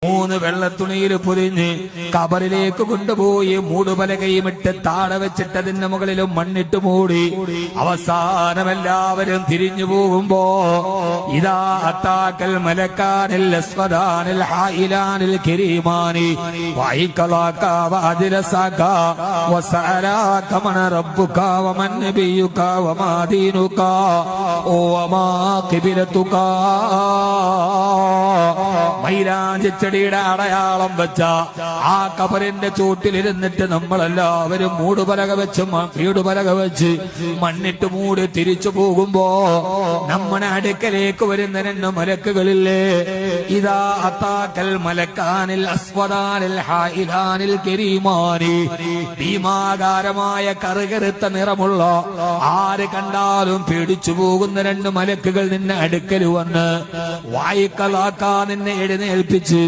3 വെള്ളത്തുണിയിൽ പൊതിഞ്ഞ് കബറിലേക്ക് കൊണ്ടുപോയി മൂടുപലകയും ഇട്ട് താഴെ വെച്ചിട്ട് അതിന്റെ മുകളിലും മണ്ണിട്ട് മൂടി അവസാനം എല്ലാവരും തിരിഞ്ഞു പോകുമ്പോ ഇതാ അത്താക്കൽ മലക്കാനിൽ അസ്വദാനിൽ ഹായിലാനിൽ കരീമാനി വൈകലാക വഅദ്ലസാക വസഅലാക മൻ റബ്ബുക വമൻ നബിയുക വമാ ദീനുക വമാ ഖിബ്ലതുക മൈലാഞ്ചി ചെടിയുടെ അടയാളം വെച്ച ആ കബറിന്റെ ചൂട്ടിലിരുന്നിട്ട് നമ്മളെല്ലാവരും മൂടുപലക വെച്ച് വീടുപലക വെച്ച് മണ്ണിട്ട് മൂടി തിരിച്ചു പോകുമ്പോ നമ്മുടെ അടുക്കലേക്ക് വരുന്ന 2 മലക്കുകളില്ലേ ഇതാ അത്താക്കൽ മലക്കാനിൽ അസ്വദാനിൽ ഹായിലാനിൽ കരീമാനി ഭീമാകാരമായ കറുകറുത്ത നിറമുള്ള ആര് കണ്ടാലും പേടിച്ചു പോകുന്ന 2 മലക്കുകൾ നിന്നെ അടുക്കൽ വന്ന് വായിക്കലാക്കാ നിന്നെ എഴുന്നേൽപ്പിച്ച്